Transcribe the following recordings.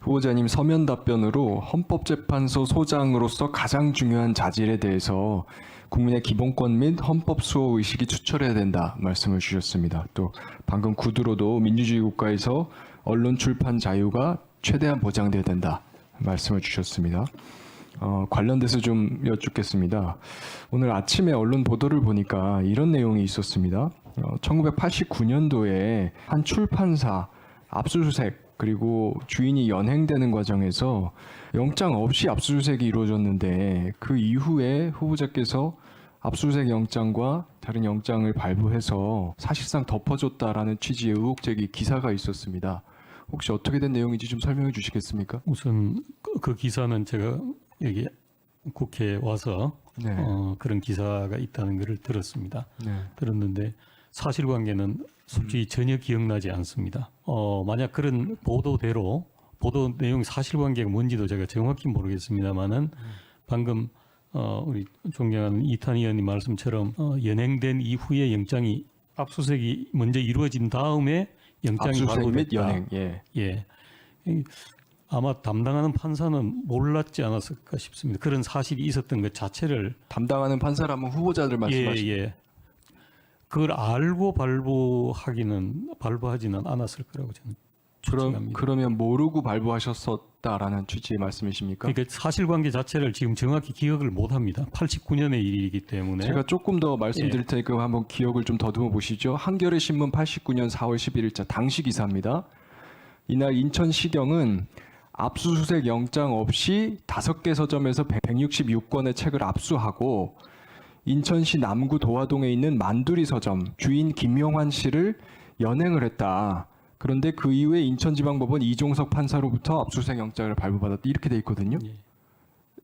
후보자님 서면 답변으로 헌법재판소 소장으로서 가장 중요한 자질에 대해서 국민의 기본권 및 헌법 수호 의식이 투철해야 된다 말씀을 주셨습니다. 또 방금 구두로도 민주주의 국가에서 언론 출판 자유가 최대한 보장돼야 된다 말씀을 주셨습니다. 관련돼서 좀 여쭙겠습니다. 오늘 아침에 언론 보도를 보니까 이런 내용이 있었습니다. 1989년도에 한 출판사 압수수색 그리고 주인이 연행되는 과정에서 영장 없이 압수수색이 이루어졌는데 그 이후에 후보자께서 압수수색 영장과 다른 영장을 발부해서 사실상 덮어줬다라는 취지의 의혹 제기 기사가 있었습니다. 혹시 어떻게 된 내용인지 좀 설명해 주시겠습니까? 우선 그 기사는 제가 여기 국회에 와서 네. 그런 기사가 있다는 것을 들었습니다. 네. 들었는데 사실관계는 솔직히 전혀 기억나지 않습니다. 만약 그런 보도대로 보도 내용 사실관계가 뭔지도 제가 정확히 모르겠습니다만은 방금 우리 존경하는 이탄 의원님 말씀처럼 연행된 이후에 영장이 압수수색이 먼저 이루어진 다음에 영장이 압수수색 및 발부됐다. 연행. 예. 아마 담당하는 판사는 몰랐지 않았을까 싶습니다. 그런 사실이 있었던 것 자체를 담당하는 판사라면 후보자들 말씀하시죠. 예. 그걸 알고 발부하지는 않았을 거라고 저는 추측합니다. 그러면 모르고 발부하셨었다라는 취지의 말씀이십니까? 그러니까 사실관계 자체를 지금 정확히 기억을 못합니다. 89년의 일이기 때문에. 제가 조금 더 말씀드릴 테니까 한번 기억을 좀 더듬어 보시죠. 한겨레 신문 89년 4월 11일자 당시 기사입니다. 이날 인천시경은 압수수색 영장 없이 5개 서점에서 166권의 책을 압수하고 인천시 남구 도화동에 있는 만두리 서점 주인 김용환 씨를 연행을 했다. 그런데 그 이후에 인천지방법원 이종석 판사로부터 압수수색 영장을 발부받았다. 이렇게 돼 있거든요. 예.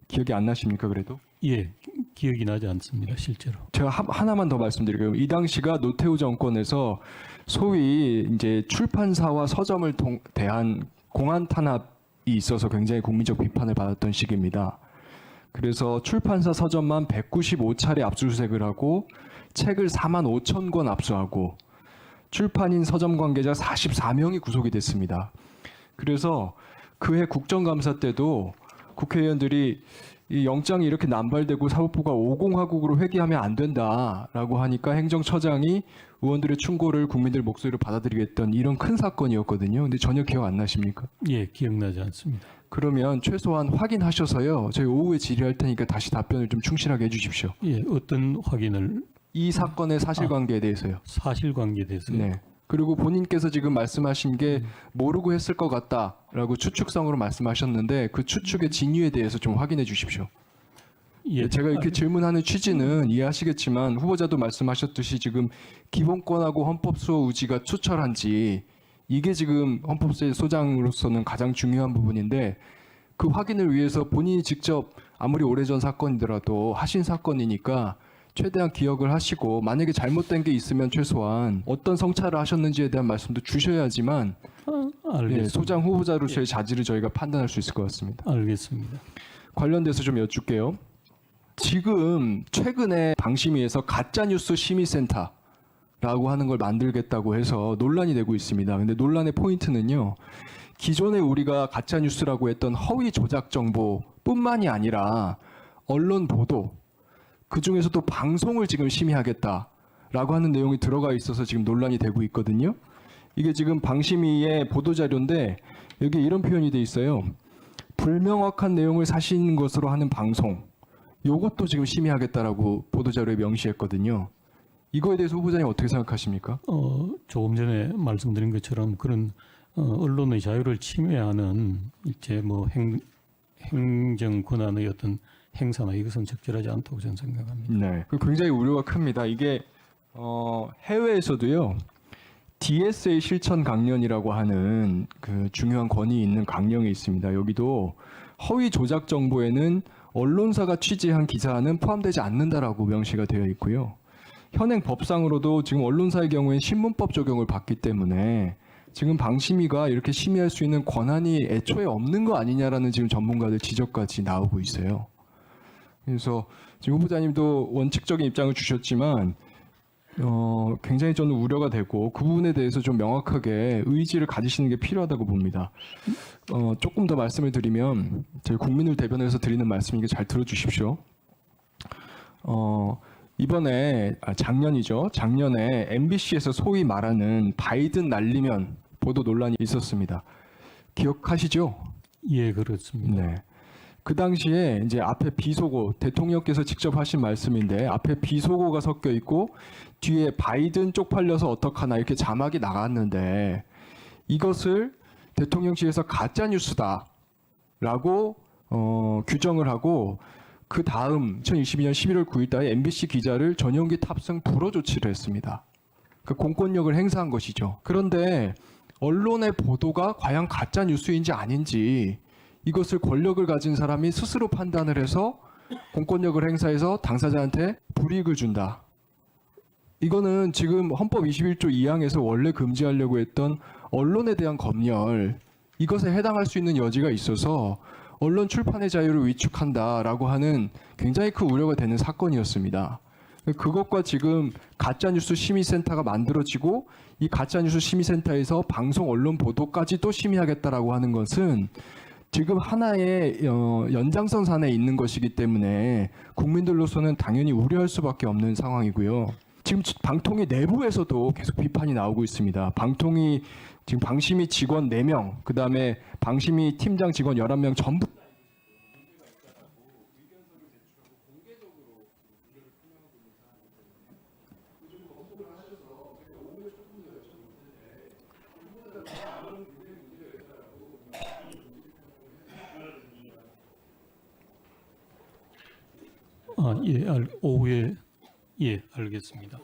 기억이 안 나십니까 그래도? 예, 기억이 나지 않습니다, 실제로. 제가 하나만 더 말씀드릴게요. 이 당시가 노태우 정권에서 소위 이제 출판사와 서점을 대한 공안 탄압이 있어서 굉장히 국민적 비판을 받았던 시기입니다. 그래서 출판사 서점만 195차례 압수수색을 하고 책을 4만 5천 권 압수하고 출판인 서점 관계자 44명이 구속이 됐습니다. 그래서 그해 국정감사 때도 국회의원들이 이 영장이 이렇게 남발되고 사법부가 오공화국으로 회귀하면 안 된다라고 하니까 행정처장이 의원들의 충고를 국민들 목소리로 받아들이겠던 이런 큰 사건이었거든요. 근데 전혀 기억 안 나십니까? 예, 기억나지 않습니다. 그러면 최소한 확인하셔서요. 저희 오후에 질의할 테니까 다시 답변을 좀 충실하게 해주십시오. 예, 어떤 확인을? 이 사건의 사실관계에 대해서요. 사실관계에 대해서요? 네. 그리고 본인께서 지금 말씀하신 게 모르고 했을 것 같다라고 추측성으로 말씀하셨는데 그 추측의 진위에 대해서 좀 확인해 주십시오. 예, 제가 이렇게 질문하는 취지는 이해하시겠지만 후보자도 말씀하셨듯이 지금 기본권하고 헌법 수호 의지가 투철한지 이게 지금 헌법재 소장으로서는 가장 중요한 부분인데 그 확인을 위해서 본인이 직접 아무리 오래전 사건이더라도 하신 사건이니까 최대한 기억을 하시고 만약에 잘못된 게 있으면 최소한 어떤 성찰을 하셨는지에 대한 말씀도 주셔야지만 알겠습니다. 소장 후보자로서의 자질을 저희가 판단할 수 있을 것 같습니다. 알겠습니다. 관련돼서 좀 여쭙게요. 지금 최근에 방심위에서 가짜뉴스 심의센터라고 하는 걸 만들겠다고 해서 논란이 되고 있습니다. 근데 논란의 포인트는요. 기존에 우리가 가짜뉴스라고 했던 허위 조작 정보뿐만이 아니라 언론 보도 그 중에서도 방송을 지금 심의하겠다라고 하는 내용이 들어가 있어서 지금 논란이 되고 있거든요. 이게 지금 방심위의 보도자료인데 여기 이런 표현이 돼 있어요. 불명확한 내용을 사실인 것으로 하는 방송. 이것도 지금 심의하겠다라고 보도자료에 명시했거든요. 이거에 대해서 후보자님 어떻게 생각하십니까? 조금 전에 말씀드린 것처럼 그런 언론의 자유를 침해하는 이제 뭐 행정 권한의 어떤 행사나 이것은 적절하지 않다고 저는 생각합니다. 네, 굉장히 우려가 큽니다. 이게 해외에서도요. DSA 실천 강령이라고 하는 그 중요한 권위 있는 강령이 있습니다. 여기도 허위 조작 정보에는 언론사가 취재한 기사는 포함되지 않는다라고 명시가 되어 있고요. 현행 법상으로도 지금 언론사의 경우에 신문법 적용을 받기 때문에 지금 방심위가 이렇게 심의할 수 있는 권한이 애초에 없는 거 아니냐라는 지금 전문가들 지적까지 나오고 있어요. 그래서 지금 후보자님도 원칙적인 입장을 주셨지만 굉장히 저는 우려가 되고 그 부분에 대해서 좀 명확하게 의지를 가지시는 게 필요하다고 봅니다. 조금 더 말씀을 드리면 저희 국민을 대변해서 드리는 말씀이니까 잘 들어주십시오. 이번에 작년이죠. 작년에 MBC에서 소위 말하는 바이든 날리면 보도 논란이 있었습니다. 기억하시죠? 예, 그렇습니다. 네. 그 당시에 이제 앞에 비속어, 대통령께서 직접 하신 말씀인데 앞에 비속어가 섞여 있고 뒤에 바이든 쪽팔려서 어떡하나 이렇게 자막이 나갔는데 이것을 대통령실에서 가짜 뉴스다라고 규정을 하고 그 다음 2022년 11월 9일 달에 MBC 기자를 전용기 탑승 불허 조치를 했습니다. 그 공권력을 행사한 것이죠. 그런데 언론의 보도가 과연 가짜 뉴스인지 아닌지 이것을 권력을 가진 사람이 스스로 판단을 해서 공권력을 행사해서 당사자한테 불이익을 준다. 이거는 지금 헌법 21조 2항에서 원래 금지하려고 했던 언론에 대한 검열, 이것에 해당할 수 있는 여지가 있어서 언론 출판의 자유를 위축한다라고 하는 굉장히 큰 우려가 되는 사건이었습니다. 그것과 지금 가짜뉴스 심의센터가 만들어지고 이 가짜뉴스 심의센터에서 방송 언론 보도까지 또 심의하겠다라고 하는 것은 지금 하나의 연장선 산에 있는 것이기 때문에 국민들로서는 당연히 우려할 수밖에 없는 상황이고요. 지금 방통위 내부에서도 계속 비판이 나오고 있습니다. 방통위 지금 방심위 직원 4명, 그다음에 방심위 팀장 직원 11명 전부 예, 오후에 예, 알겠습니다.